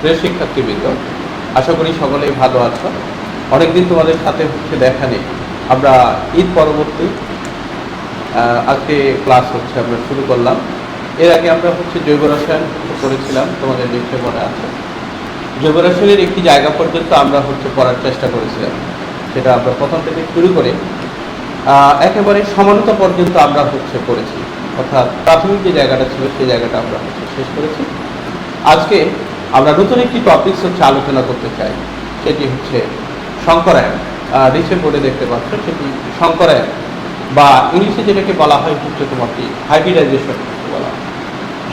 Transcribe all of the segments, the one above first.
প্রিয় শিক্ষার্থীবৃন্দ, আশা করি সকলেই ভালো আছো। অনেকদিন তোমাদের সাথে দেখা নেই। আমরা ঈদ পরবর্তী আজকে ক্লাস আমরা শুরু করলাম। এর আগে আমরা জৈব রসায়ন করেছিলাম, তোমাদের নিশ্চয় মনে আছে। জৈব রসায়নের একটি জায়গা পর্যন্ত আমরা পড়ার চেষ্টা করেছিলাম। সেটা আমরা প্রথম থেকে শুরু করে একেবারে সমানতা পর্যন্ত আমরা পড়েছি, অর্থাৎ প্রাথমিক যে জায়গাটা ছিল সেই জায়গাটা আমরা শেষ করেছি। আজকে আমরা নতুন একটি টপিকস আলোচনা করতে চাই, সেটি সংকরায়ন। রিসেন্ট বোর্ডে দেখতে পাচ্ছ সেটি সংকরায়ন, বা ইংলিশে যেটাকে বলা হয় তোমার কি হাইব্রিডাইজেশন বলা হয়।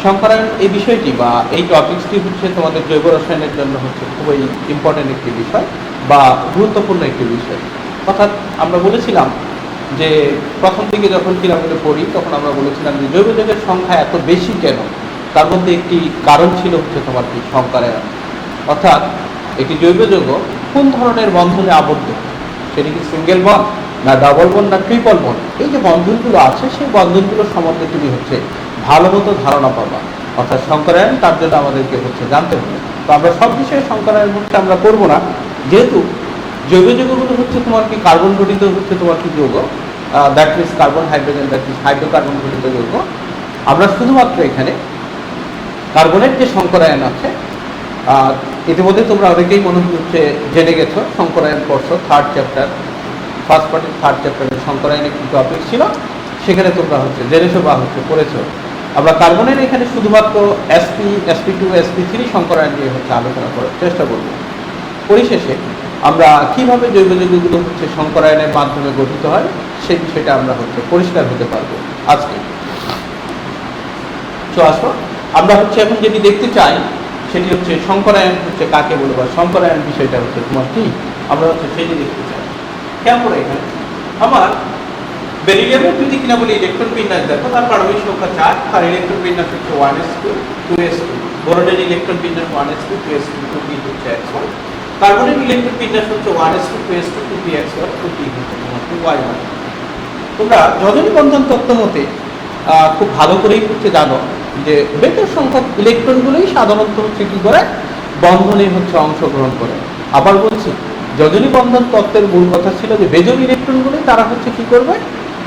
সংকরায়ন এই বিষয়টি বা এই টপিকসটি তোমাদের জৈব রসায়নের জন্য খুবই ইম্পর্টেন্ট একটি বিষয় বা গুরুত্বপূর্ণ একটি বিষয়। অর্থাৎ আমরা বলেছিলাম যে প্রথম দিকে যখন কিরামে পড়ি তখন আমরা বলেছিলাম যে জৈব যৌগের সংখ্যা এত বেশি কেন। তার মধ্যে একটি কারণ ছিল তোমার কি সংকরায়ন, অর্থাৎ একটি জৈব যৌগ কোন ধরনের বন্ধনে আবদ্ধ, সেটি কি সিঙ্গেল বন্ড না ডাবল বন্ড না ট্রিপল বন্ড। এই যে বন্ধনগুলো আছে সেই বন্ধনগুলো সম্বন্ধে তুমি ভালো মতো ধারণা পাবা। অর্থাৎ সংকরায়ন তার জন্য আমাদেরকে জানতে হবে। তো আমরা সব বিষয়ে সংকরায়ন আমরা করবো না, যেহেতু জৈব যৌগগুলো তোমার কি কার্বন গঠিত তোমার কি যৌগ, that means carbon hydrogen, that means hydrocarbon গঠিত যৌগ। আমরা শুধুমাত্র এখানে কার্বনের যে সংকরায়ন আছে, ইতিমধ্যে তোমরা অনেকেই মনে জেনে গেছো, সংকরায়ন পড়ছো থার্ড চ্যাপ্টার, ফার্স্ট পার্টের থার্ড চ্যাপ্টারের সংকরায়ন একটি টপিক ছিল, সেখানে তোমরা জেনেছো বা পড়েছো। আমরা কার্বনের এখানে শুধুমাত্র sp, sp2, sp3 সংকরায়ন নিয়ে আলোচনা করার চেষ্টা করব। পরিশেষে আমরা কিভাবে জৈব যৌগগুলো সংকরায়নের মাধ্যমে গঠিত হয় সেই বিষয়টা আমরা পরিষ্কার হতে পারবো আজকে। তো আসো আমরা এখন যেটি দেখতে চাই সেটি সংকরায়ন কাকে বলবো, বা সংকরায়ন বিষয়টা তোমার কি আমরা সেটি দেখতে চাই। কেমন এখানে আমার বেরিলিয়ামের যদি কিনা বলি ইলেকট্রন বিন্যাস দেখো, তার পারমাণবিক সংখ্যা 4, তার ইলেকট্রন বিন্যাস 1s2, 2s2। বোরনের ইলেকট্রন বিন্যাস 1s2, 2s2, 2p x1। কার্বনের ইলেকট্রন বিন্যাস 1s2, 2s2, 2p x1, 2p y1। তোমরা যোজনী বন্ধন তত্ত্ব মতে খুব ভালো করেই জানো যে বেজোড় সংখ্যক ইলেকট্রনগুলোই সাধারণত কি করে বন্ধনে অংশগ্রহণ করে। আবার বলছি, যোজনী বন্ধন তত্ত্বের মূল কথা ছিল যে বেজোড় ইলেকট্রনগুলোই তারা কি করবে,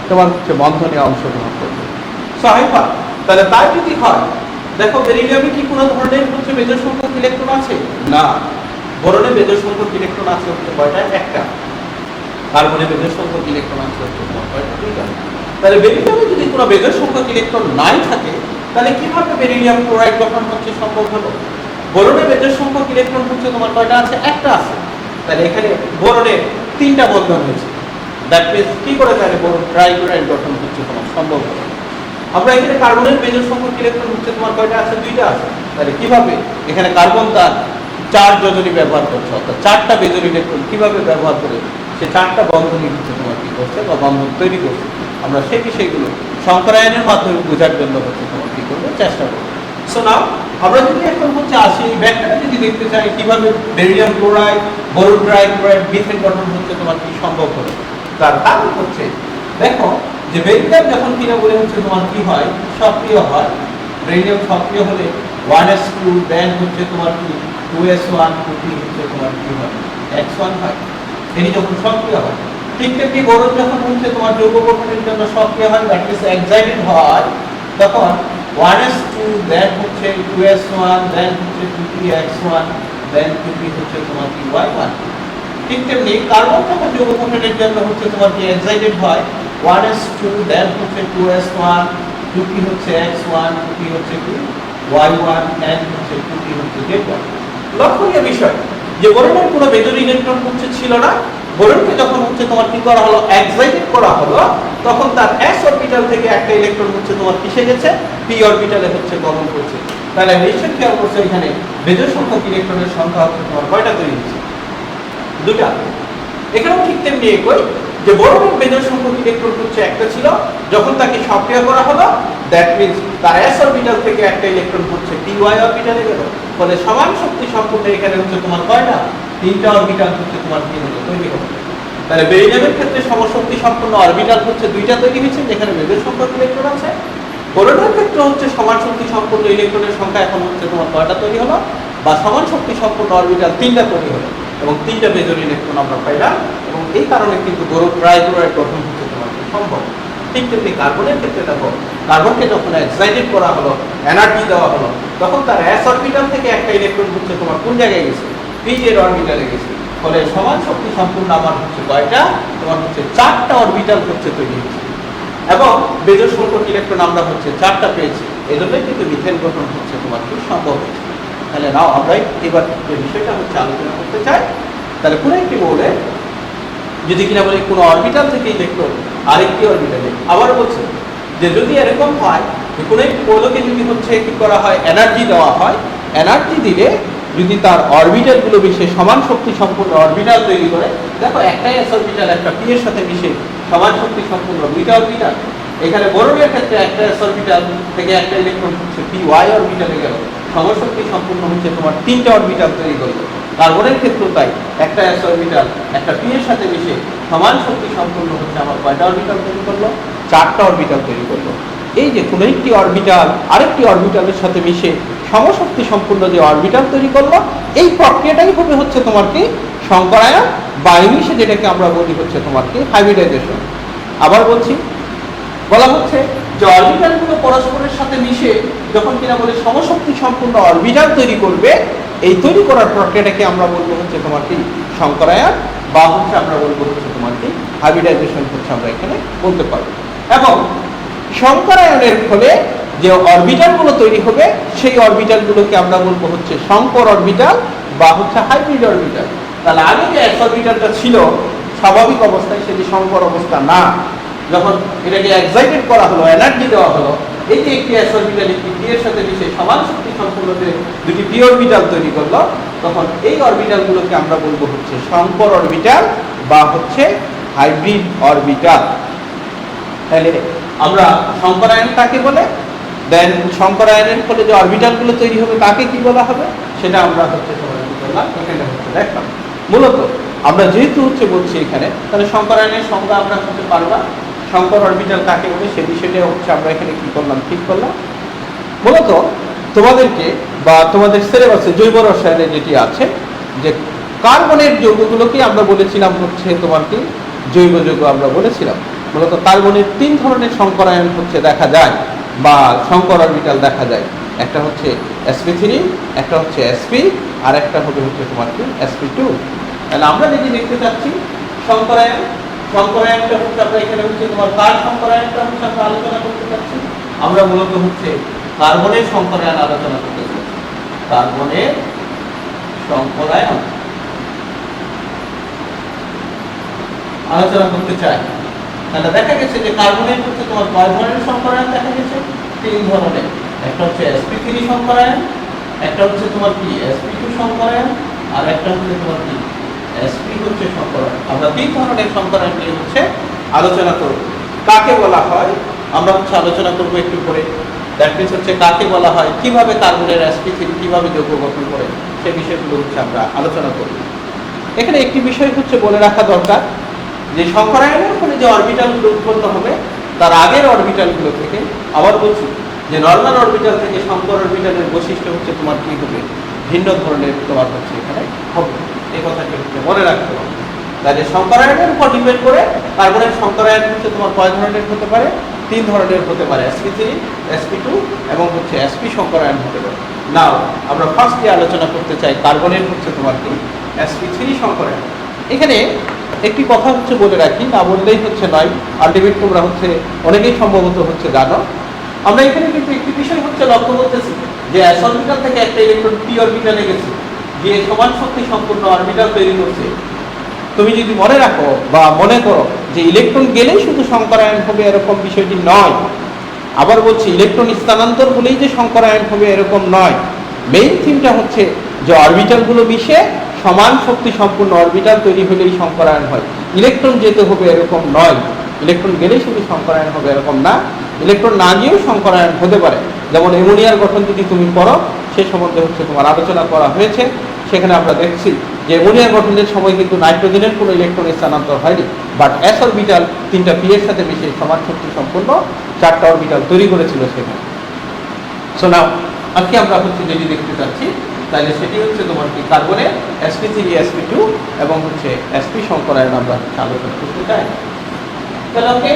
তোমার বন্ধনে অংশগ্রহণ করবে। তাহলে তাই যদি হয়, দেখো বেরিলিয়ামে কি কোনো ধরনের বেজোড় সংখ্যক ইলেকট্রন আছে না। বোরনে বেজোড় সংখ্যক ইলেকট্রন আছে কয়টা? একটা। কার্বনে বেজোড় সংখ্যক ইলেকট্রন আছে কয়টা? দুইটা। তাহলে বেরিলিয়ামে যদি কোনো বেজোড় সংখ্যক ইলেকট্রন নাই থাকে, তাহলে কিভাবে বেরিলিয়াম ক্লোরাইড গঠন সম্ভব হলো? বোরনে বেজোড় সংখ্যক ইলেকট্রন তোমার কয়টা আছে? একটা আছে। তাহলে এখানে বোরনে 3টা বন্ধন হয়েছে, দ্যাট মিন্স কি করে তাহলে বোরন ট্রাইক্লোরাইড গঠন তোমার সম্ভব হলো। আমরা এখানে কার্বনের বেজোড় সংখ্যক ইলেকট্রন তোমার কয়টা আছে? 2টা আছে। তাহলে কিভাবে এখানে কার্বন তার 4 যোজনী ব্যবহার করছে, অর্থাৎ 4টা বেজোড় ইলেকট্রন কিভাবে ব্যবহার করে সে 4টা বন্ধনই তোমার কি করছে বা বন্ধন তৈরি করছে, আমরা সেই বিষয়গুলো সংকরায়নের মাধ্যমে বোঝার জন্য তোমার কি করবো চেষ্টা করবো। সো নাও আমরা যদি এখন আসি এই ব্যাখ্যাটা যদি দেখতে চাই কিভাবে beryllium chloride, boron trichloride, methane গঠন তোমার কি সম্ভব হলো, তার কারণ দেখো যে বেরিলিয়াম যখন কিনা বলে তোমার কি হয়, সক্রিয় হয়। বেরিলিয়াম সক্রিয় হলে 1s2 দেন তোমার কি 2s1, 2p তোমার কি হয় x1 হয়। এটি যখন সক্রিয় হয়, ঠিক তেমনি বোরন যখন তোমার যৌগ গঠনের জন্য সক্রিয় হয়, দ্যাট মিন্স এক্সাইটেড হয়, তখন 1s2 দেন 2s1 দেন 2p x1 দেন 2p তোমার কি y1। ঠিক তেমনি কার্বন যখন যৌগ গঠনের জন্য তোমার কি এক্সাইটেড হয়, 1s2 দেন 2s1 2p x1 2p কি y1 and 2p z1। লক্ষণীয় বিষয় যে বোরনের কোনো বেজোড় ইলেকট্রন ছিল না। বোরনকে যখন তোমার কি করা হলো, এক্সাইটেড করা হলো, তখন তার s অরবিটাল থেকে একটা ইলেকট্রন তোমার কিসে গেছে, p অরবিটালে গমন করছে। তাহলে নিশ্চয়ই খেয়াল করছে এখানে বেজোড় সংখ্যক ইলেকট্রনের সংখ্যা তোমার কয়টা তৈরি হচ্ছে? 2টা। এখানেও ঠিক তেমনি একই যে বোরনের বেজোড় সংখ্যক ইলেকট্রন একটা ছিল, যখন তাকে সক্রিয় করা হলো, দ্যাট মিন্স তার s অরবিটাল থেকে একটা ইলেকট্রন py অরবিটালে গেল। ফলে সমান শক্তি সম্পূর্ণ এখানে তোমার কয়টা? 3টা অরবিটাল তোমার কি হলো, তৈরি হলো। তাহলে বেরিলিয়ামের ক্ষেত্রে সমশক্তি সম্পূর্ণ অরবিটাল 2টা তৈরি হয়েছে, যেখানে বেজোড় সংখ্যক ইলেকট্রন আছে। বোরনের ক্ষেত্রে সমান শক্তি সম্পূর্ণ ইলেকট্রনের সংখ্যা এখন তোমার কয়টা তৈরি হলো? বা সমান শক্তি সম্পন্ন অরবিটাল 3টা তৈরি হলো এবং 3টা মেজর ইলেকট্রন আমরা পাইলাম এবং এই কারণে কিন্তু ট্রাইক্লোরাইড গঠন হচ্ছে তোমার সম্ভব। ঠিক তেমনি কার্বনের ক্ষেত্রে দেখো, কার্বনকে যখন এক্সাইটেড করা হলো, এনার্জি দেওয়া হলো, তখন তার s অরবিটাল থেকে একটা ইলেকট্রন হচ্ছে তোমার কোন জায়গায় গেছে, pz অরবিটালে গেছে। ফলে সমান শক্তি সম্পূর্ণ আমার হচ্ছে কয়টা, তোমার হচ্ছে 4টা অরবিটাল হচ্ছে তৈরি হয়েছে এবং বেজোড় সংখ্যক ইলেকট্রন আমরা হচ্ছে 4টা পেয়েছি। এই জন্যই কিন্তু মিথেন গঠন হচ্ছে তোমার খুব সম্ভব হয়েছে। তাহলে নাও আমরা এবার যে বিষয়টা হচ্ছে আলোচনা করতে চাই, তাহলে কোনো একটি মৌলে যদি কিনা বলি কোনো অরবিটাল থেকে ইলেকট্রন আরেকটি অরবিটালে, আবার বলছে যে যদি এরকম হয় যে কোনো একটি মৌলকে যদি হচ্ছে কি করা হয়, এনার্জি দেওয়া হয়, এনার্জি দিলে যদি তার অরবিটালগুলো মিশে সমান শক্তি সম্পূর্ণ অরবিটাল তৈরি করে, দেখো একটাই s অরবিটাল একটা p এর সাথে মিশে সমান শক্তি সম্পূর্ণ 2টা অরবিটাল। এখানে বোরনের ক্ষেত্রে একটা s অরবিটাল থেকে একটা ইলেকট্রন হচ্ছে py অরবিটালে গেল, সমান শক্তি সম্পূর্ণ হচ্ছে তোমার 3টা অরবিটাল তৈরি করলো। কার্বনের ক্ষেত্রেও তাই, একটা s অরবিটাল একটা p এর সাথে মিশে সমান শক্তি সম্পূর্ণ হচ্ছে আমার কয়টা অরবিটাল তৈরি করলো, 4টা অরবিটাল তৈরি করলো। এই যে কোনো একটি অরবিটাল আরেকটি অরবিটালের সাথে মিশে সমশক্তি সম্পূর্ণ যে অরবিটাল তৈরি করলো, এই প্রক্রিয়াটাই হবে হচ্ছে তোমার কি সংকরায়ন বা ইংলিশে যেটাকে আমরা বলি হচ্ছে তোমার কি হাইব্রিডাইজেশন। আবার বলছি, বলা হচ্ছে যে অরবিটালগুলো পরস্পরের সাথে মিশে যখন কিনা বলে সমশক্তি সম্পূর্ণ অরবিটাল তৈরি করবে, এই তৈরি করার প্রক্রিয়াটাকে আমরা বলবো হচ্ছে তোমার কি সংকরায়ন বা হচ্ছে আমরা বলবো হচ্ছে তোমার কি হাইব্রিডাইজেশন হচ্ছে আমরা এখানে বলতে পারবো। এবং সংকরায়নের ফলে যে অরবিটালগুলো তৈরি হবে সেই অরবিটালগুলোকে আমরা বলবো হচ্ছে সংকর অরবিটাল বা হচ্ছে হাইব্রিড অরবিটাল। তাহলে আগে যে s অরবিটালটা ছিল স্বাভাবিক অবস্থায়, সেটি সংকর অবস্থা না, যখন এটাকে এক্সাইটেড করা হলো, এনার্জি দেওয়া হলো, এই যে একটি s অরবিটাল একটি p এর সাথে মিশে সমান শক্তি সম্পূর্ণ দুটি p অরবিটাল তৈরি করলো, তখন এই অরবিটালগুলোকে আমরা বলবো হচ্ছে সংকর অরবিটাল বা হচ্ছে হাইব্রিড অরবিটাল। তাহলে আমরা সংকরায়ন কাকে বলে, দেন সংকরায়নের ফলে যে অরবিটালগুলো তৈরি হবে তাকে কি বলা হবে, সেটা আমরা হচ্ছে এখানে হচ্ছে দেখলাম। মূলত আমরা যেহেতু হচ্ছে বলছি এখানে, তাহলে সংকরায়নের সংজ্ঞা আমরা হচ্ছে পারবা, সংকর অরবিটাল কাকে বলে সে বিষয়টা হচ্ছে আমরা এখানে কি করলাম, ঠিক করলাম। মূলত তোমাদেরকে বা তোমাদের সিলেবাসে জৈব রসায়নে যেটি আছে, যে কার্বনের যৌগগুলোকে আমরা বলেছিলাম হচ্ছে তোমার কি জৈব যৌগ আমরা বলেছিলাম। মূলত কার্বনের 3 ধরনের সংকরায়ন হচ্ছে দেখা যায় বা সংকর অরবিটাল দেখা যায়। একটা হচ্ছে sp3, একটা হচ্ছে sp, আর একটা হবে হচ্ছে তোমার কি sp2। তাহলে আমরা যেটি দেখতে চাচ্ছি সংকরায়ন, সংকরায়নটা হচ্ছে আমরা এখানে হচ্ছে তোমার কার সংকরায়নটা হচ্ছে আমরা আলোচনা করতে চাচ্ছি। আমরা মূলত হচ্ছে কার্বনের সংকরায়ন আলোচনা করতে চাচ্ছি, কার্বনের সংকরায়ন আলোচনা করতে চাই। তাহলে দেখা গেছে যে কার্বনের হচ্ছে তোমার কয় ধরনের সংকরায়ন দেখা গেছে, 3 ধরনের। একটা হচ্ছে sp3 সংকরায়ন, একটা হচ্ছে তোমার কি sp2 সংকরায়ন, আর একটা হচ্ছে তোমার কি sp হচ্ছে সংকরায়ন। আমরা 3 ধরনের সংকরায়ন নিয়ে হচ্ছে আলোচনা করব। কাকে বলা হয় আমরা হচ্ছে আলোচনা করব একটু পরে। দ্যাট মিন্স হচ্ছে কাকে বলা হয়, কিভাবে কার্বনের sp3 কিভাবে যৌগ গঠন করে, সেই বিষয়গুলো হচ্ছে আমরা আলোচনা করব। এখানে একটি বিষয় হচ্ছে বলে রাখা দরকার, যে সংকরায়নের ফলে যে অরবিটালগুলো উৎপন্ন হবে তার আগের অরবিটালগুলো থেকে, আবার বলছি যে নরমাল অরবিটাল থেকে সংকর অরবিটালের বৈশিষ্ট্য হচ্ছে তোমার কি হবে, ভিন্ন ধরনের তোমার হচ্ছে এখানে হবে। এই কথাটি হচ্ছে মনে রাখতে হবে। তাহলে সংকরায়নের উপর ডিপেন্ড করে কার্বনের সংকরায়ন হচ্ছে তোমার কয় ধরনের হতে পারে, 3 ধরনের হতে পারে, sp3, sp2 এবং হচ্ছে sp সংকরায়ন হতে পারে। নাও আমরা ফার্স্টে আলোচনা করতে চাই কার্বনের হচ্ছে তোমার কি sp3 সংকরায়ন। এখানে একটি কথা হচ্ছে বলে রাখি, না বললেই হচ্ছে নয়, আলটিমেট তোমরা হচ্ছে অনেকেই সম্ভবত হচ্ছে জানো। আমরা এখানে কিন্তু একটি বিষয় হচ্ছে লক্ষ্য করতেছি যে s অরবিটাল থেকে একটা ইলেকট্রন p অরবিটালে গেছে, গিয়ে সমান শক্তি সম্পূর্ণ অরবিটাল তৈরি করছে। তুমি যদি মনে রাখো বা মনে করো যে ইলেকট্রন গেলেই শুধু সংকরায়ন হবে এরকম বিষয়টি নয়। আবার বলছি, ইলেকট্রন স্থানান্তর হলেই যে সংকরায়ন হবে এরকম নয়। মেইন থিমটা হচ্ছে যে অরবিটালগুলো মিশে সমান শক্তি সম্পূর্ণ অরবিটাল তৈরি হলেই সংকরায়ন হয়। ইলেকট্রন যেতে হবে এরকম নয়, ইলেকট্রন গেলেই শুধু সংকরায়ন হবে এরকম না, ইলেকট্রন না গিয়েও সংকরায়ন হতে পারে। যেমন অ্যামোনিয়ার গঠন যদি তুমি পড়ো, সে সম্বন্ধে হচ্ছে তোমার আলোচনা করা হয়েছে। সেখানে আমরা দেখছি যে অ্যামোনিয়ার গঠনের সময় কিন্তু নাইট্রোজেনের কোনো ইলেকট্রন স্থানান্তর হয়নি, বাট s অরবিটাল 3টা p এর সাথে মিশে সমান শক্তি সম্পূর্ণ 4টা অরবিটাল তৈরি করেছিল সেখানে। সো নাও আজকে আমরা হচ্ছে যেটি দেখতে চাচ্ছি, তাহলে সেটি হচ্ছে তোমার কি কার্বনের sp3 sp2 এবং হচ্ছে sp সংকরায়ন আমরা আলোচনা করতে চাই। তাহলে ওকে,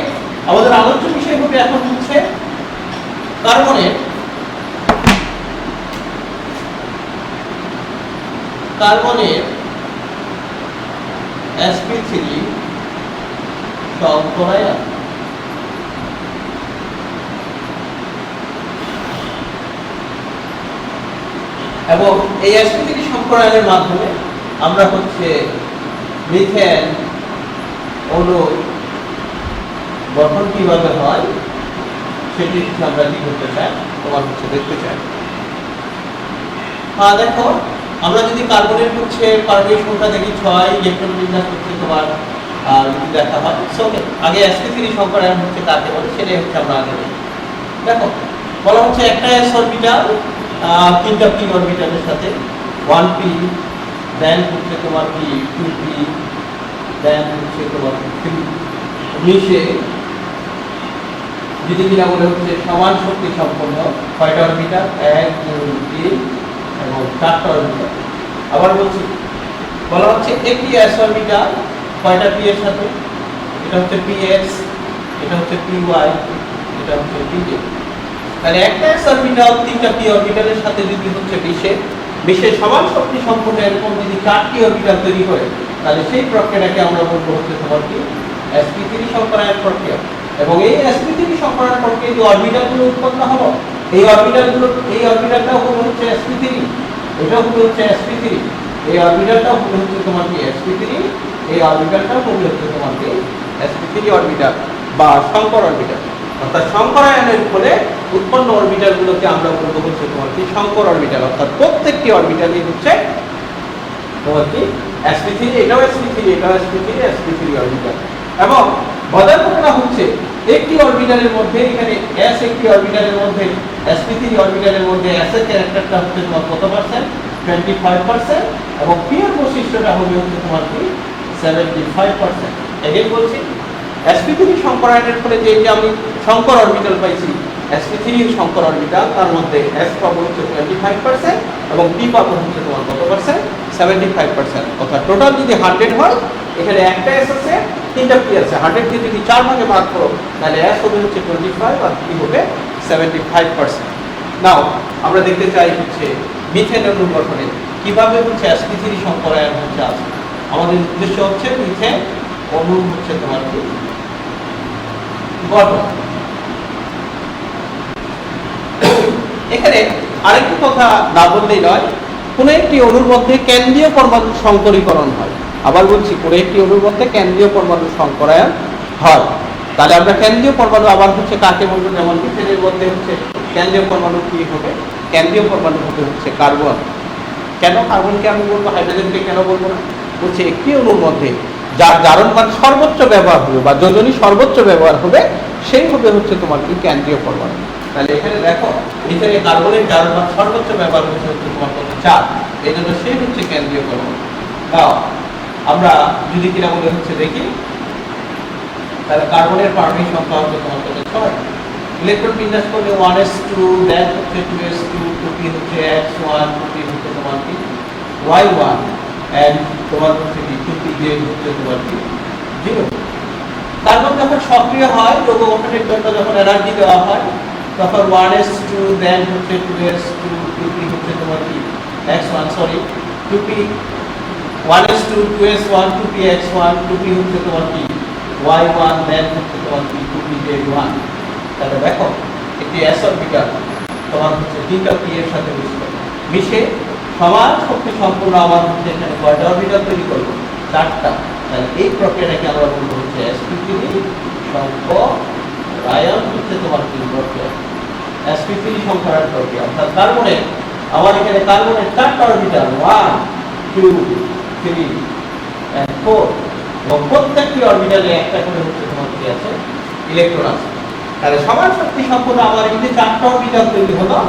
আমাদের আলোচ্য বিষয় হবে এখন হচ্ছে কার্বনের sp3 সংকরায়ন। এবং এই sp3 সংকরায়নের মাধ্যমে আমরা হচ্ছে মিথেন অণু গঠন কিভাবে হয় সেটি আমরা কি করতে চাই, তোমার হচ্ছে দেখতে চাই। দেখো, আমরা যদি কার্বনের হচ্ছে পারমাণবিক সংখ্যা দেখি 6, ইলেকট্রন বিন্যাস হচ্ছে তোমার যদি দেখা হয়, সো আগে sp3 সংকরায়ন হচ্ছে কাকে বলে সেটাই হচ্ছে আমরা আগে দেখি। দেখো, বলা হচ্ছে একটা s অরবিটাল তিনটা p অরবিটালের সাথে 1p, দেন হচ্ছে তোমার কি 2p, দেন হচ্ছে তোমার 3 মিশে যদি কিনা বলে হচ্ছে সমান শক্তি সম্পন্ন কয়টা অরবিটাল, 1 2 3 এবং 4টা অরবিটাল। আবার বলছি, বলা হচ্ছে একটি s অরবিটাল কয়টা p এর সাথে, এটা হচ্ছে px, এটা হচ্ছে py, এটা হচ্ছে pj। তাহলে একটা s অরবিটাল তিনটা p অরবিটালের সাথে যদি হচ্ছে বিশেষ সমান শক্তি সম্পন্ন এরকম যদি 4টি অরবিটাল তৈরি করে, তাহলে সেই প্রক্রিয়াটাকে আমরা বলবো হচ্ছে তোমার কি sp3 সংকরায়ন প্রক্রিয়া। এবং এই sp3 সংকরায়ন প্রক্রিয়ায় যে অরবিটালগুলো উৎপন্ন হলো, এই অরবিটালটাও হলো হচ্ছে sp3, এটাও হলো হচ্ছে sp3, এই অরবিটালটাও হলো হচ্ছে তোমার কি sp3, এই অরবিটালটাও হলো হচ্ছে তোমার কি sp3 অরবিটাল বা সংকর অরবিটাল। অর্থাৎ সংকরায়নের ফলে উৎপন্ন অরবিটালগুলোকে আমরা বলবো হচ্ছে তোমার কি সংকর অরবিটাল। অর্থাৎ প্রত্যেকটি অরবিটালই হচ্ছে তোমার কি sp3, এটাও sp3, এটাও sp3, sp3 অরবিটাল। এবং মজার ঘটনা হচ্ছে একটি অরবিটালের মধ্যে এখানে s একটি অরবিটালের মধ্যে sp3 অরবিটালের মধ্যে s এর ক্যারেক্টারটা হচ্ছে তোমার কত পার্সেন্ট, 25%, এবং p এর বৈশিষ্ট্যটা হবে হচ্ছে তোমার কি 75%। এগেইন বলছি, sp3 সংকরায়নের ফলে যে আমি সংকর অরবিটাল পাইছি, sp3 সংকর অরবিটাল, তার মধ্যে s পাবো হচ্ছে 25% এবং p পাবো হচ্ছে তোমার কত পার্সেন্ট, 75%। অর্থাৎ টোটাল যদি 100 হয়, এখানে একটা s আছে, তিনটা p আছে, 100 কে যদি 4 ভাগে ভাগ করো তাহলে s হবে হচ্ছে 25 আর p হবে 75%। নাও আমরা দেখতে চাই হচ্ছে মিথেন অণু গঠনে কিভাবে হচ্ছে sp3 সংকরায়ন হচ্ছে আছে। আমাদের উদ্দেশ্য হচ্ছে মিথেন অণু হচ্ছে তোমার কি গঠন। এখানে আরেকটি কথা না বললেই নয়, কোনো একটি অণুর মধ্যে কেন্দ্রীয় পরমাণু সংকরীকরণ হয়। আবার বলছি, কোনো একটি অণুর মধ্যে কেন্দ্রীয় পরমাণু সংকরায়ন হয়। তাহলে আমরা কেন্দ্রীয় পরমাণু আবার হচ্ছে কাকে বলবো, যেমন মিথেনের মধ্যে হচ্ছে কেন্দ্রীয় পরমাণু কি হবে, কেন্দ্রীয় পরমাণু হবে হচ্ছে কার্বন। কেন কার্বনকে আমি বলবো, হাইড্রোজেনকে কেন বলবো না? বলছে একটি অণুর মধ্যে যার জারণ মান সর্বোচ্চ ব্যবহার হবে বা যোজনী সর্বোচ্চ ব্যবহার হবে, সেই হবে হচ্ছে তোমার কি কেন্দ্রীয় পরমাণু। তাহলে এখানে দেখো, মিথেনে কার্বনের জারণ মান সর্বোচ্চ ব্যবহার হচ্ছে তোমার কত, 4, এই জন্য সেই হচ্ছে কেন্দ্রীয় পরমাণু। নাও আমরা যদি কিনা বলে হচ্ছে দেখি, তাহলে কার্বনের পারমাণবিক সংখ্যা হচ্ছে তোমার কত, 6। ইলেকট্রন বিন্যাস করলে 1s2, দেন হচ্ছে 2s2, 2p হচ্ছে x1, 2p হচ্ছে তোমার কি y1, এন্ড তোমার হচ্ছে কি 2pj হচ্ছে তোমার কি 0। কার্বন যখন সক্রিয় হয়, যৌগ গঠনের জন্য যখন এনার্জি দেওয়া হয়, তখন 1s2, দেন হচ্ছে 2s2, 2p হচ্ছে তোমার কি x1, sorry 2p 1s2, 2s1, 2p x1, 2p হচ্ছে তোমার কি y1, দেন হচ্ছে তোমার কি 2pj1। তাহলে দেখো, একটি s অরবিটাল তোমার হচ্ছে তিনটা p এর সাথে মিশে সমান শক্তি সম্পূর্ণ আমার হচ্ছে এখানে কয়টা অরবিটাল তৈরি করবো, 4টা। তাহলে এই প্রক্রিয়াটাকে আমরা বলবো হচ্ছে sp3 সংকরায়ন হচ্ছে তোমার কি প্রক্রিয়া, sp3 সংকরায়ন প্রক্রিয়া। অর্থাৎ কার্বনে আমার এখানে কার্বনের 4টা অরবিটাল 1 2 3 and 4, এবং প্রত্যেকটি অরবিটালে একটা করে হচ্ছে তোমার কি আছে, ইলেকট্রন আছে। তাহলে সমান শক্তি সম্পন্ন আমার এই যে 4টা অরবিটাল তৈরি হলো,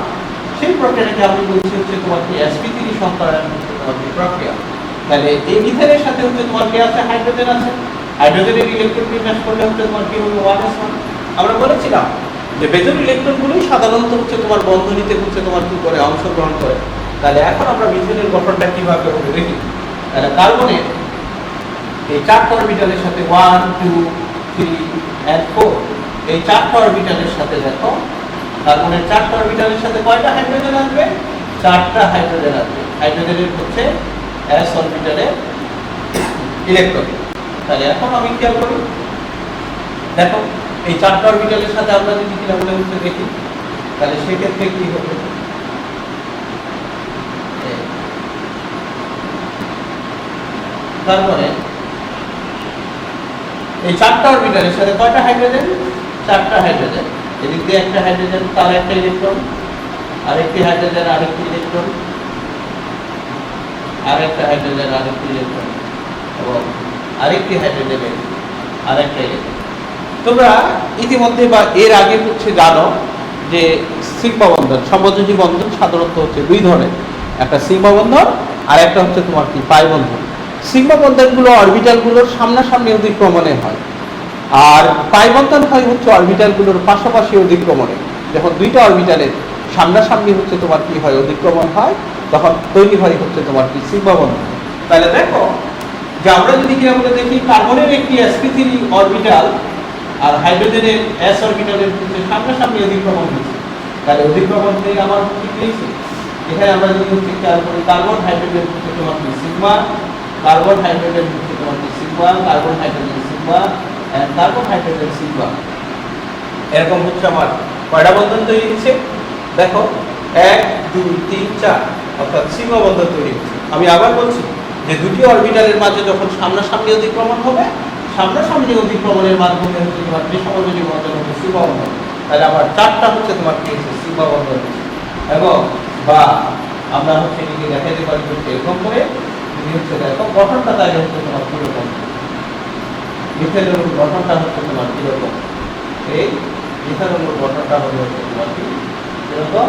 সেই প্রক্রিয়াটাকে আমি বলছি হচ্ছে তোমার কি sp3 সংকরায়ন হচ্ছে তোমার কি প্রক্রিয়া। তাহলে এই মিথেনের সাথে হচ্ছে তোমার কি আছে, হাইড্রোজেন আছে, হাইড্রোজেনের ইলেকট্রন বিন্যাস করলে হচ্ছে তোমার কি হবে 1s1। আমরা বলেছিলাম যে বেজোর ইলেকট্রনগুলোই সাধারণত হচ্ছে তোমার বন্ধনীতে হচ্ছে তোমার কি করে অংশগ্রহণ করে। তাহলে এখন আমরা মিথেনের গঠনটা কিভাবে হবে দেখি। তাহলে কার্বনের এই 4টা অরবিটালের সাথে 1 2 3 and 4 এই 4টা অরবিটালের সাথে দেখো কার্বনের 4টা অরবিটালের সাথে কয়টা হাইড্রোজেন আসবে? 4টা হাইড্রোজেন আসবে। হাইড্রোজেনের হচ্ছে s অরবিটালের ইলেকট্রন। তাহলে এখন আমি খেয়াল করি, দেখো এই 4টা অরবিটালের সাথে আমরা যদি কিনা বলে হচ্ছে দেখি, তাহলে সেক্ষেত্রে কি হবে? তারপরে এই 4টা অরবিটালের সাথে কয়টা হাইড্রোজেন? 4টা হাইড্রোজেন। এদিক দিয়ে একটা হাইড্রোজেন, তার একটা ইলেকট্রন, আরেকটি হাইড্রোজেন, আরেকটি ইলেকট্রন, আরেকটা হাইড্রোজেন, আরেকটি ইলেকট্রন এবং আরেকটি হাইড্রোজেনের আরেকটা ইলেকট্রন। তোমরা ইতিমধ্যে বা এর আগে হচ্ছে জানো যে সিগমা বন্ধন, সমযোজী বন্ধন সাধারণত হচ্ছে দুই ধরনের, একটা সিগমা বন্ধন আর একটা হচ্ছে তোমার কি পাই বন্ধন। সিগমা বন্ধনগুলো অরবিটালগুলোর সামনাসামনি অধিক্রমণে হয়, আর পাই বন্ধন হয় হচ্ছে অরবিটালগুলোর পাশাপাশি অধিক্রমণে। যখন দুইটা অরবিটালের সামনাসামনি হচ্ছে তোমার কি হয় অধিক্রমণ হয়, তখন তৈরি হয় হচ্ছে তোমার কি সিগমা বন্ধন। তাহলে দেখো যে আমরা যদি কি বলে দেখি কার্বনের একটি sp3 অরবিটাল আর হাইড্রোজেনের s অরবিটালের হচ্ছে সামনাসামনি অধিক্রমণ হয়েছে, তাহলে অধিক্রমণ থেকে আমার কি পেয়েছি? এখানে আমরা যদি হচ্ছে খেয়াল করি কার্বন হাইড্রোজেন হচ্ছে তোমার কি সিগমা, কার্বন হাইড্রোজেন হচ্ছে তোমার কি sigma, carbon hydrogen sigma and carbon hydrogen sigma. এরকম হচ্ছে আমার কয়টা বন্ধন তৈরি হচ্ছে? দেখো 1 2 3 4, অর্থাৎ সিগমা বন্ধন তৈরি হচ্ছে। আমি আবার বলছি যে দুটি অরবিটালের মাঝে যখন সামনাসামনি অধিক্রমণ হবে, সামনাসামনি অধিক্রমণের মাধ্যমে হচ্ছে তোমার বিষমযোজী বন্ধন হচ্ছে সিগমা বন্ধন। তাহলে আমার 4টা হচ্ছে তোমার কি হচ্ছে সিগমা বন্ধন হচ্ছে। এবং বা আমরা হচ্ছে এটিকে দেখাইতে পারি হচ্ছে এরকম করে, যদি হচ্ছে দেখো গঠনটা তাহলে হচ্ছে তোমার কিরকম, মিথেনের গঠনটা হচ্ছে তোমার কিরকম, এই মিথেনের গঠনটা হচ্ছে তোমার কি কিরকম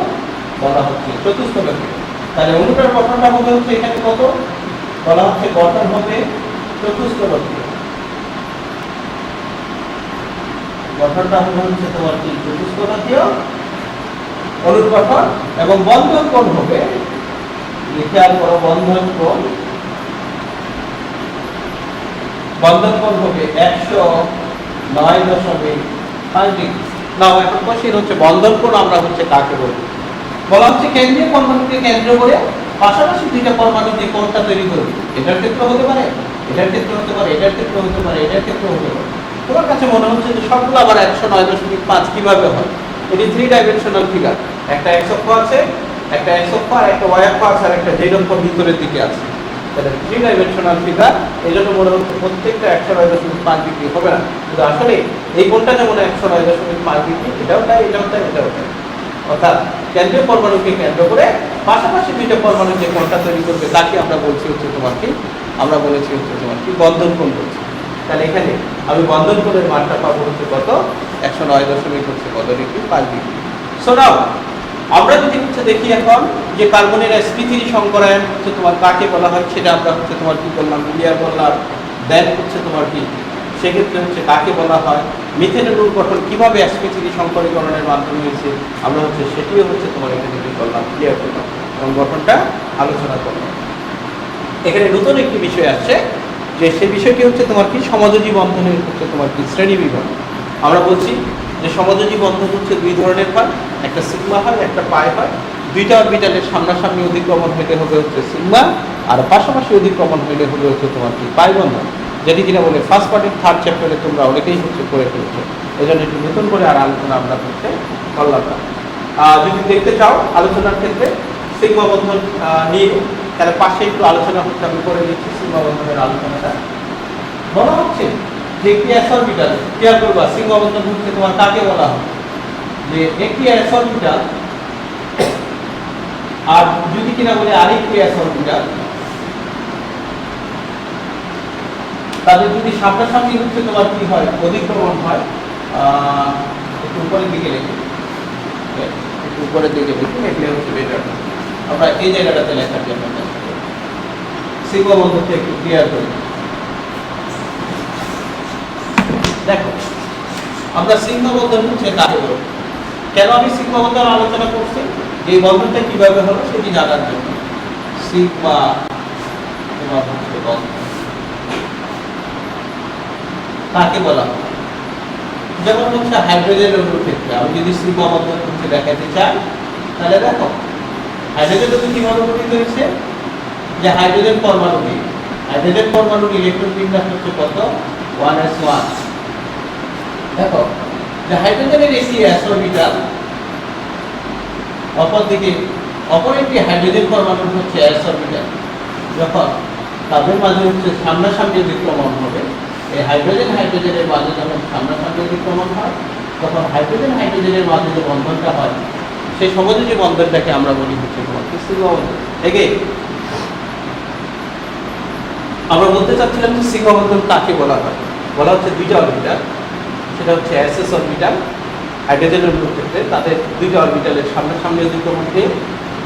বলা হচ্ছে চতুষ্কোণকে। তাহলে অণুটার গঠনটা হবে হচ্ছে এখানে কত বলা হচ্ছে, গঠন হবে চতুষ্কোণকে, গঠনটা হবে হচ্ছে তোমার কি চতুষ্কোণীয় অণুর গঠন। এবং বন্ধন কোণ হবে, খেয়াল করো বন্ধন কোণ, বন্ধন কোণ হবে 109.5 ডিগ্রি। নাও এখন কোশ্চেন হচ্ছে বন্ধন কোণ আমরা হচ্ছে কাকে বলবো? বলা হচ্ছে কেন্দ্রীয় পরমাণুকে কেন্দ্র করে পাশাপাশি দুইটা পরমাণু যে কোণটা তৈরি করবে, এটার ক্ষেত্রে হতে পারে, এটার ক্ষেত্রে হতে পারে, এটার ক্ষেত্রে হতে পারে, এটার ক্ষেত্রে হতে পারে। তোমার কাছে মনে হচ্ছে যে সবগুলো আবার 109.5 কিভাবে হয়? এটি 3 ডাইমেনশনাল ফিগার, একটা x অক্ষ আছে, একটা x অক্ষ আর একটা y অক্ষ আছে, আর একটা z অক্ষ ভিতরের দিকে আছে। তাহলে 3 ডাইমেনশনাল ফিগার, এইজন্য মনে হচ্ছে প্রত্যেকটা 109.5 ডিগ্রি হবে না, কিন্তু আসলে এই কোণটা যেমন 109.5 ডিগ্রি, এটাও তাই, এটাও তাই, এটাও তাই। অর্থাৎ কেন্দ্রীয় পরমাণুকে কেন্দ্র করে পাশাপাশি দুইটা পরমাণু যে কোণটা তৈরি করবে তাকে আমরা বলছি হচ্ছে তোমার কি, আমরা বলেছি হচ্ছে তোমার কি বন্ধন কোণ বলছি। তাহলে এখানে আমি বন্ধন কোণের মানটা পাবো হচ্ছে কত? 109.5 হচ্ছে কত ডিগ্রি? 5 ডিগ্রি। সো নাও আমরা যদি হচ্ছে দেখি এখন যে কার্বনের sp3 সংকরায়ন হচ্ছে তোমার কাকে বলা হয়, সেটা আমরা হচ্ছে তোমার কি করলাম, ক্লিয়ার করলাম। দেন হচ্ছে তোমার কি সেক্ষেত্রে হচ্ছে কাকে বলা হয়, মিথেনের অণুর গঠন কিভাবে sp3 সংকরীকরণের মাধ্যমে হয়েছে, আমরা হচ্ছে সেটিও হচ্ছে তোমার এখানে কি করলাম, ক্লিয়ার করলাম এবং গঠনটা আলোচনা করলাম। এখানে নতুন একটি বিষয় আসছে, যে সেই বিষয়টি হচ্ছে তোমার কি সমযোজী বন্ধনের হচ্ছে তোমার কি শ্রেণী বিভাগ। আমরা বলছি যে সমযোজী বন্ধন হচ্ছে দুই ধরনের হয়, একটা সিগমা হয়, একটা পাই হয়। দুইটা অরবিটালের সামনাসামনি অধিক্রমণ হইলে হবে হচ্ছে সিগমা, আর পাশাপাশি অধিক্রমণ হইলে হবে হচ্ছে তোমার কি পাই বন্ধন, যেটি কিনা বলে ফার্স্ট পার্টের 3rd চ্যাপ্টারে তোমরা অনেকেই হচ্ছে করে ফেলছো। এই জন্য একটু নতুন করে আর আলোচনা আমরা করতে পারলাম না। যদি দেখতে চাও আলোচনার ক্ষেত্রে সিগমা বন্ধন নিয়ে, তাহলে পাশে একটু আলোচনা হচ্ছে, আমি করে দিচ্ছি সিগমা বন্ধনের আলোচনাটা। বলা হচ্ছে যে একটি s অরবিটাল, ক্লিয়ার করবা সিগমা বন্ধন হচ্ছে তোমার কাকে বলা হয়, যে একটি s অরবিটাল আর যদি কিনা বলে আরেকটি s অরবিটাল, তাদের যদি সামনাসামনি হচ্ছে তোমার কি হয় অধিক্রমণ হয়, একটু উপরের দিকে লিখি, একটু উপরের দিকে লিখি, লিখলে হচ্ছে বেটার। আমরা এই জায়গাটাতে লেখার জন্য চেষ্টা করি, সিগমা বন্ধনকে একটু ক্লিয়ার করি। দেখো আমরা সিগমা বন্ধন হচ্ছে কাকে বলবো, কেন আমি সিগমা বন্ধন আলোচনা করছি, যে বন্ধনটা কিভাবে হলো সেটি জানার জন্য। সিগমা তোমার হচ্ছে বন্ধন কাকে বলা হয়? যেমন হচ্ছে হাইড্রোজেন অণুর ক্ষেত্রে আমি যদি সিগমা বন্ধন হচ্ছে দেখাতে চাই, তাহলে দেখো হাইড্রোজেন অণু কিভাবে গঠিত হয়েছে, যে হাইড্রোজেন পরমাণুর ইলেকট্রন বিন্যাস হচ্ছে কত 1s1। দেখো যে হাইড্রোজেনের একটি s অরবিটাল অপর একটি হাইড্রোজেন পরমাণুর হচ্ছে s অরবিটাল, যখন তাদের মাঝে হচ্ছে সামনাসামনি অতিক্রমণ হবে, এই হাইড্রোজেনের মাঝে যখন সামনাসামনি অতিক্রমণ হয়, তখন হাইড্রোজেনের মাঝে যে বন্ধনটা হয়, সেই সমযোজী বন্ধনটাকে আমরা বলি হচ্ছে তোমার সিগমা বন্ধন। আমরা বলতে চাচ্ছিলাম যে সিগমা বন্ধন কাকে বলা হয়? বলা হচ্ছে দুইটা অরবিটাল, সেটা হচ্ছে এসএস অরবিটাল হাইড্রোজেন অণুর ক্ষেত্রে, তাদের দুইটা অরবিটালের সামনাসামনি অতিক্রমণ দিয়ে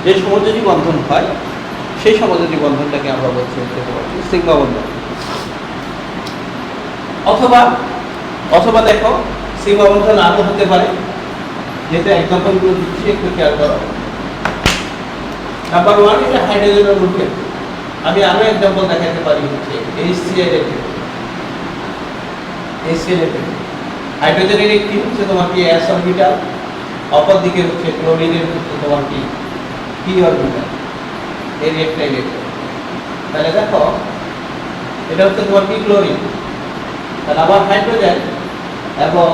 যে সমযোজী বন্ধন হয়, সেই সমযোজী বন্ধনটাকে আমরা বলছি হচ্ছে সিগমা বন্ধন। অথবা দেখো সিগমা বন্ধন আরও হতে পারে, যেটা এক্সাম্পলগুলো দিচ্ছি একটু খেয়াল করো। নাম্বার 1 এটা হাইড্রোজেন অণুর ক্ষেত্রে আমি আরো एग्जांपल দেখাতে পারি হচ্ছে HCl এর ক্ষেত্রে। HCl এর ক্ষেত্রে হাইড্রোজেনের একটি হচ্ছে তোমার কি s অরবিটাল, অপর দিকে হচ্ছে ক্লোরিনের হচ্ছে তোমার কি p অরবিটাল, এর একটা ইলেকট্রন। তাহলে দেখো এটা হচ্ছে তোমার কি ক্লোরিন, তাহলে আবার হাইড্রোজেন এবং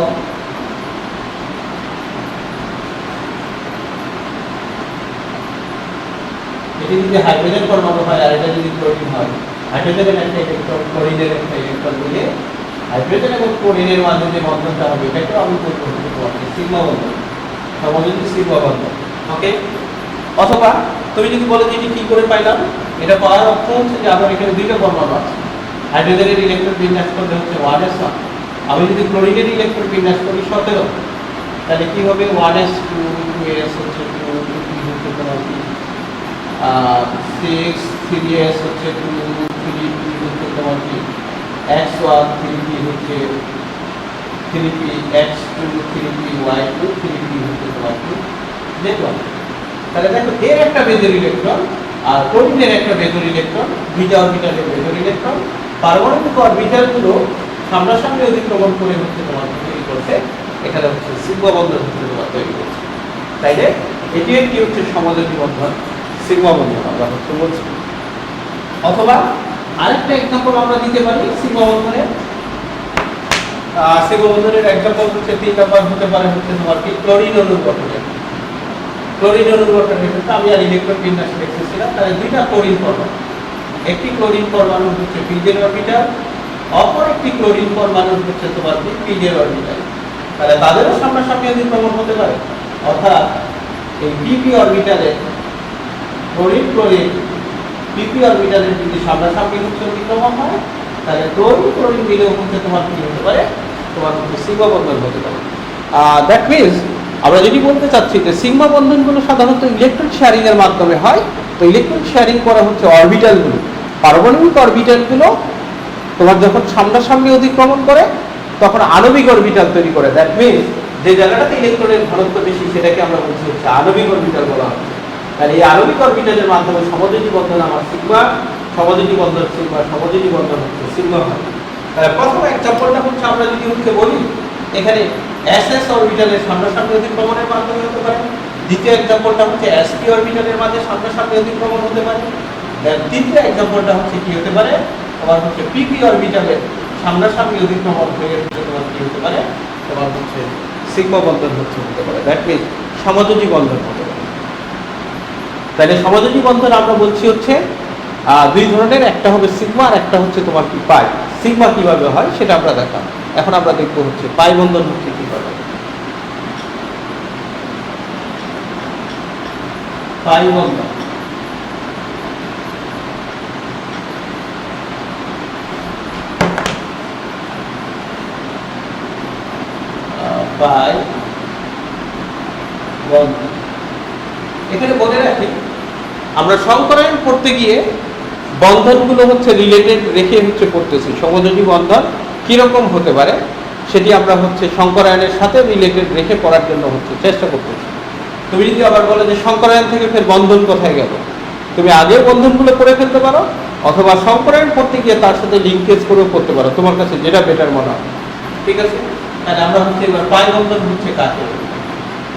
এটি যদি হাইড্রোজেন পরমাণু হয় আর এটা যদি ক্লোরিন হয়, হাইড্রোজেনের একটা ইলেকট্রন ক্লোরিনের একটা ইলেকট্রন মিলে হাইড্রোজেন এবং ক্লোরিনের মাঝে যে বন্ধনটা হবে এটাকে আমি বলবো সিগমা বন্ধন, সমযোজী সিগমা বন্ধন। ওকে, অথবা তুমি যদি বলো যে এটি কি করে পাইলাম, এটা পাওয়ার অর্থ হচ্ছে যে আমার এখানে দুইটা পরমাণু আছে, হাইড্রোজেনের ইলেকট্রন বিন্যাস করলে হচ্ছে 1s1, আমি যদি ক্লোরিনের ইলেকট্রন বিন্যাস করি 17, তাহলে কি হবে 1s2 2s হচ্ছে 2 3 হচ্ছে তোমার কি 6 3s হচ্ছে 2 3p হচ্ছে তোমার কি x1 3p হচ্ছে 3p x2 3p y2 3p হচ্ছে তোমার কি z1। তাহলে দেখো এর একটা বেজের ইলেকট্রন আর ক্লোরিনের একটা বেজের ইলেকট্রন, বিটা অরবিটালের বেজের ইলেকট্রন, পারমাণবিক অরবিটালগুলো সামনাসামনি অতিক্রমণ করে হচ্ছে তোমার তৈরি করছে, এখানে হচ্ছে সিগমা বন্ধন হচ্ছে তোমার তৈরি করছে। তাইলে এটি একটি হচ্ছে সমযোজী বন্ধন, সিগমা বন্ধন আমরা হচ্ছে বলছি। অথবা আরেকটা एग्जांपल আমরা দিতে পারি সিগমা বন্ধনের। সিগমা বন্ধনের एग्जांपल হচ্ছে 3 নাম্বার হতে পারে হচ্ছে তোমার কি ক্লোরিন অণুর গঠনে। ক্লোরিন অণুর গঠনে কিন্তু আমি আর ইলেকট্রন বিন্যাস লিখেছিলাম, তাহলে দুইটা ক্লোরিন পরমাণু, একটি ক্লোরিন পরমাণু হচ্ছে p-জেড অরবিটাল, অপর একটি ক্লোরিন পরমাণু হচ্ছে তোমার কি p-জেড অরবিটাল। তাহলে তাদেরও সামনাসামনি অতিক্রমণ হতে পারে, অর্থাৎ এই p-p অরবিটালে ক্লোরিন p-p অরবিটালের যদি সামনাসামনি হচ্ছে অতিক্রমণ হয়, তাহলে ক্লোরিন মিলেও হচ্ছে তোমার কি হতে পারে, তোমার হচ্ছে সিগমা বন্ধন হতে পারে। দ্যাট মিনস আমরা যদি বলতে চাচ্ছি যে সিগমা বন্ধনগুলো সাধারণত ইলেকট্রন শেয়ারিং এর মাধ্যমে হয়, তো ইলেকট্রন শেয়ারিং করা হচ্ছে অরবিটালগুলো, পারমাণবিক অরবিটালগুলো তোমার যখন সামনাসামনি অতিক্রমণ করে তখন আণবিক অরবিটাল তৈরি করে। দ্যাট মিনস যে জায়গাটাতে ইলেকট্রনের ঘনত্ব বেশি সেটাকে আমরা বলছি হচ্ছে আণবিক অরবিটাল বলা হয়। তাহলে এই আণবিক অরবিটালের মাধ্যমে সমযোজী বন্ধন আমার সিগমা, সমযোজী বন্ধন সিগমা, সমযোজী বন্ধন হচ্ছে সিগমা হয়। তাহলে প্রথম एग्जांपलটা হচ্ছে আমরা যদি হচ্ছে বলি এখানে ss অরবিটালের সামনাসামনি অতিক্রমণের মাধ্যমে হতে পারে, দ্বিতীয় एग्जांपलটা হচ্ছে sp অরবিটালের মাঝে সামনাসামনি অতিক্রমণ হতে পারে, তৃতীয় एग्जांपलটা হচ্ছে কি হতে পারে, তোমার হচ্ছে pp অরবিটালের সামনাসামনি অতিক্রমণ হয়ে তোমার কি হতে পারে, তোমার হচ্ছে সিগমা বন্ধন হতে পারে। দ্যাট মিনস সমযোজী বন্ধন হতে পারে। তাহলে সমযোজী বন্ধন আমরা বলছি হচ্ছে দুই ধরনের, একটা হবে সিগমা আর একটা হচ্ছে তোমার কি পাই। সিগমা কিভাবে হয় সেটা আমরা দেখাবো। এখন আমরা দেখব হচ্ছে পাই বন্ধন হচ্ছে কিভাবে। পাই বন্ধন পাই বন্ধন এখানে বলে রাখি, আমরা সংকরায়ন করতে গিয়ে বন্ধনগুলো হচ্ছে রিলেটেড রেখে হচ্ছে করতেছি। সমযোজী বন্ধন কিরকম হতে পারে সেটি আমরা হচ্ছে সংকরায়নের সাথে রিলেটেড রেখে পড়ার জন্য হচ্ছে চেষ্টা করতেছি। তুমি যদি আবার বলো যে সংকরায়ন থেকে ফের বন্ধন কোথায় গেল, তুমি আগে বন্ধনগুলো করে ফেলতে পারো, অথবা সংকরায়ন করতে গিয়ে তার সাথে লিঙ্কেজ করেও করতে পারো, তোমার কাছে যেটা বেটার মনে হয়। ঠিক আছে, তাহলে আমরা হচ্ছে এবার পাই বন্ধন হচ্ছে কাকে।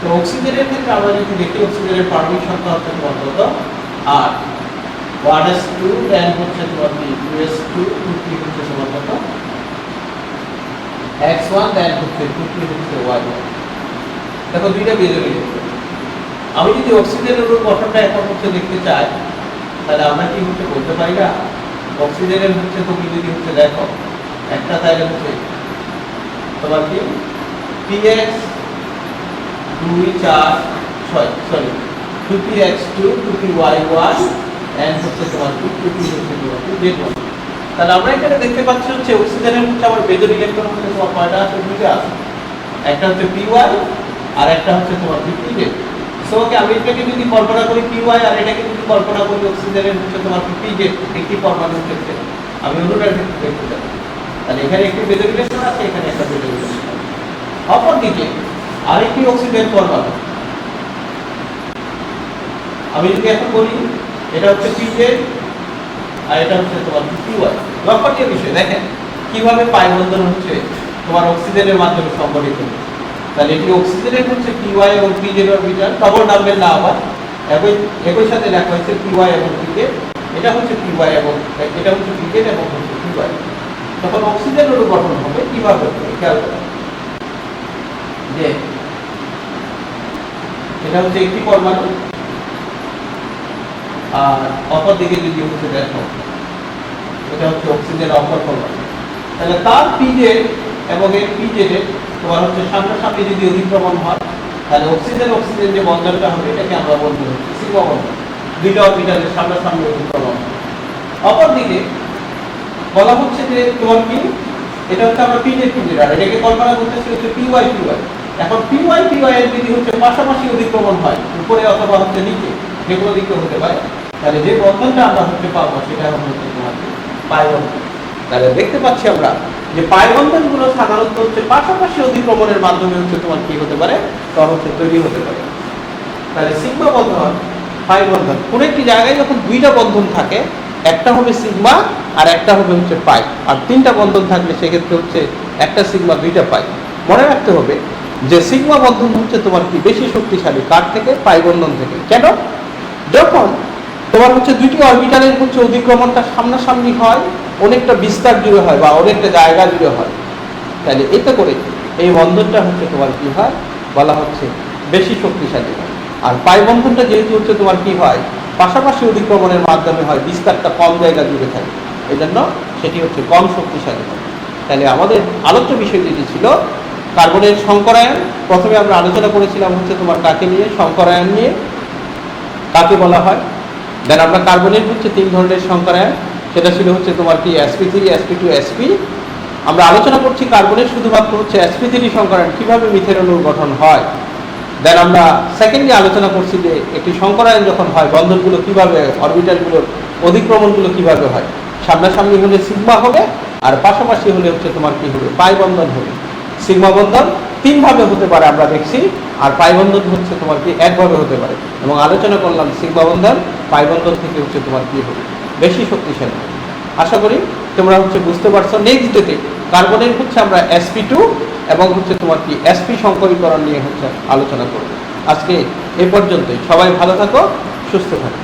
তো অক্সিজেনের ক্ষেত্রে আমরা যদি দেখি, অক্সিজেনের পারমাণবিক সংখ্যা হচ্ছে তোমার কত, আর 1s2 দেন হচ্ছে তোমার কি 2s2 2 হচ্ছে তোমার কত x1 দেন হচ্ছে 2 হচ্ছে y1। দেখো দুইটা বেজে গেছে। আমি যদি অক্সিজেনের গঠনটা এখন হচ্ছে দেখতে চাই, তাহলে আমরা কি হচ্ছে বলতে পারি না, অক্সিজেনের হচ্ছে তুমি যদি হচ্ছে দেখো একটা, তাহলে হচ্ছে তোমার কি px 2 4 sorry 2px2 2py1 and হচ্ছে তোমার 2p হচ্ছে তোমার z1। তাহলে আমরা এখানে দেখতে পাচ্ছি হচ্ছে অক্সিজেনের হচ্ছে আমার বেজের ইলেকট্রন হচ্ছে তোমার কয়টা আছে, দুইটা আছে, একটা হচ্ছে py আর একটা হচ্ছে তোমার pz। সো ওকে, আমি এটাকে যদি কল্পনা করি py আর এটাকে যদি কল্পনা করি অক্সিজেনের হচ্ছে তোমার pz, একটি পরমাণু ক্ষেত্রে আমি অনুটার ক্ষেত্রে দেখতে চাই, তাহলে এখানে একটি বেজের ইলেকট্রন আছে, এখানে একটা বেজের ইলেকট্রন আছে। অপরদিকে আরেকটি অক্সিজেন পরমাণু আমি যদি এখন বলি এটা হচ্ছে pz আর এটা হচ্ছে তোমার py। লক্ষণীয় বিষয় দেখেন কিভাবে পাই বন্ধন হচ্ছে তোমার অক্সিজেনের মাধ্যমে সংগঠিত। তাহলে এটি অক্সিজেনের হচ্ছে py এবং pz অরবিটাল, খবর নামবেন না আবার, একই সাথে লেখা হয়েছে py এবং pz। এটা হচ্ছে py এবং এটা হচ্ছে pz এবং হচ্ছে py। তখন অক্সিজেনের গঠন হবে কিভাবে, খেয়াল করুন যে এটা হচ্ছে একটি পরমাণু, আর অপর দিকে যদি হচ্ছে দেখো এটা হচ্ছে অক্সিজেন অপর পরমাণু, তাহলে তার পিজেড এবং এই পিজেডে তোমার হচ্ছে সামনাসামনি যদি অধিক্রমণ হয়, তাহলে অক্সিজেন অক্সিজেন যে বন্ধনটা হবে এটাকে আমরা বলবো হচ্ছে সিগমা বন্ধন, দুইটা অরবিটালের সামনাসামনি অধিক্রমণ। অপরদিকে বলা হচ্ছে যে তোমার কি এটা হচ্ছে আমরা পিজেড পিজেড, আর এটাকে কল্পনা করতেছি হচ্ছে পিওয়াই পিওয়াই। এখন পিওয়াই পিওয়াই এর যদি হচ্ছে পাশাপাশি অধিক্রমণ হয়, উপরে অথবা হচ্ছে নিচে, যে কোনো দিকে হতে পারে, তাহলে যে বন্ধনটা আমরা হচ্ছে পাবো সেটা হচ্ছে তোমার পাই বন্ধন। তাহলে দেখতে পাচ্ছি আমরা যে পাই বন্ধনগুলো সাধারণত হচ্ছে পাশাপাশি অধিক্রমণের মাধ্যমে হচ্ছে তোমার কি হতে পারে, তখন হচ্ছে তৈরি হতে পারে। তাহলে সিগমা বন্ধন, পাই বন্ধন, কোন একটি জায়গায় যখন দুইটা বন্ধন থাকে, একটা হবে সিগমা আর একটা হবে হচ্ছে পাই, আর তিনটা বন্ধন থাকলে সেক্ষেত্রে হচ্ছে একটা সিগমা দুইটা পাই। মনে রাখতে হবে যে সিগমা বন্ধন হচ্ছে তোমার কি বেশি শক্তিশালী কার থেকে, পাই বন্ধন থেকে। কেন? যখন তোমার হচ্ছে দুইটি অরবিটালের হচ্ছে অধিক্রমণটা সামনাসামনি হয়, অনেকটা বিস্তার জুড়ে হয় বা অনেকটা জায়গা জুড়ে হয়, তাহলে এতে করে এই বন্ধনটা হচ্ছে তোমার কি হয়, বলা হচ্ছে বেশি শক্তিশালী হয়। আর পাই বন্ধনটা যেহেতু হচ্ছে তোমার কি হয়, পাশাপাশি অধিক্রমণের মাধ্যমে হয়, বিস্তারটা কম জায়গা জুড়ে থাকে, এই জন্য সেটি হচ্ছে কম শক্তিশালী হয়। তাহলে আমাদের আলোচ্য বিষয় যেটি ছিল কার্বনের সংকরায়ন, প্রথমে আমরা আলোচনা করেছিলাম হচ্ছে তোমার কাকে নিয়ে, সংকরায়ন নিয়ে, কাকে বলা হয়। দেন আমরা কার্বনের হচ্ছে তিন ধরনের সংকরায়ন, সেটা ছিল হচ্ছে তোমার কি sp3 sp2 sp। আমরা আলোচনা করছি কার্বনের শুধুমাত্র হচ্ছে sp3 সংকরায়ন কিভাবে মিথেন অণুর গঠন হয়। দেন আমরা সেকেন্ডলি আলোচনা করছি যে একটি সংকরায়ন যখন হয় বন্ধনগুলো কিভাবে, অরবিটালগুলোর অধিক্রমণগুলো কিভাবে হয়, সামনাসামনি হলে সিগমা হবে আর পাশাপাশি হলে হচ্ছে তোমার কি হবে, পাই বন্ধন হবে। সিগমা বন্ধন তিনভাবে হতে পারে আমরা দেখছি, আর পাই বন্ধন হচ্ছে তোমার কি একভাবে হতে পারে, এবং আলোচনা করলাম সিগমা বন্ধন পাই বন্ধন থেকে হচ্ছে তোমার কি হবে, বেশি শক্তিশালী। আশা করি তোমরা হচ্ছে বুঝতে পারছো। নেক্সট ডেতে কার্বনের হচ্ছে আমরা sp2 এবং হচ্ছে তোমার কি sp সংকরীকরণ নিয়ে হচ্ছে আলোচনা করব। আজকে এ পর্যন্তই, সবাই ভালো থাকো, সুস্থ থাকো।